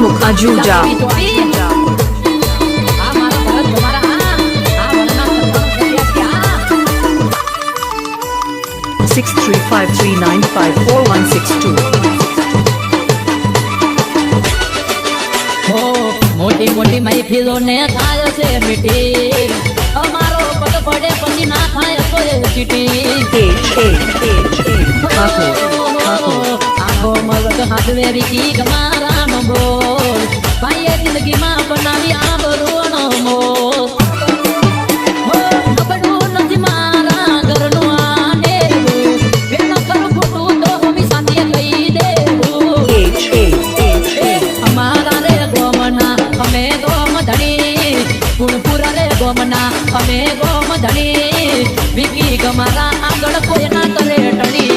હસમુખ અજુજા 6353954162 મોટી મોટી મહેફિલો ને થાય છે મીટિંગ અમારો પગ પડે પછી ના થાય કોઈ ચીટિંગ આખો મગજ હાથવે રીકી તમારા નો બોલ ભાઈએ જિંદગીમાં બનાવી આબરૂનો મોલ બનવું નથી મારા ઘરનું આને વેણ કરું ખોટું તો હમી સાથે કહી દેવું અમારા રે ગોમના અમે ગોમ ધણી ગુણપુરા રે ગોમના અમે ગોમ ધણી વિકી ગમારા આગળ કોઈ ના કરે ટણી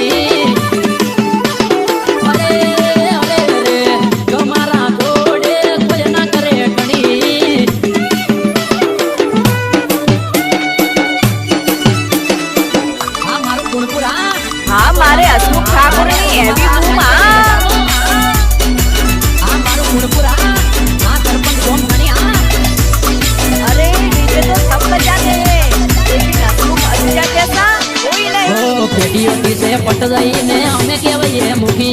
હા મારે હસમુખ ઠાકોરની એવી બૂમ अरे डीजे तो सब बजाते हैं लेकिन हसमुख अजूजा जैसा कोई नहीं पेटियों की से पट गई ने हमें केवये मुखी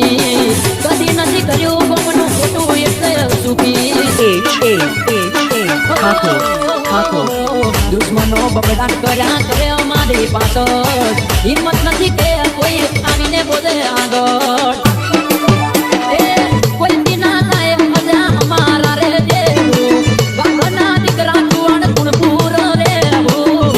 कदी નથી કર્યું ગમનું ખોટું એટલે સુખી દુશ્મનો બગડાટ કર્યા કરે અમારી પાછળ હિંમત નથી કે કોઈ આવીને બોલે આગળ કોઈ દિના થાય મજા અમારા રે દેવું બાપના દીકરા જુવાન ગુણપુર રેવું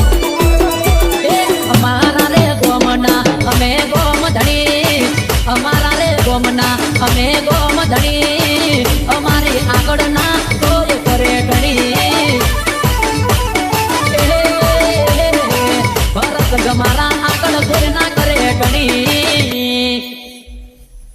અમારા રે ગોમના અમે ગોમ ધણી અમારા રે ગોમના અમે ગોમ ધણી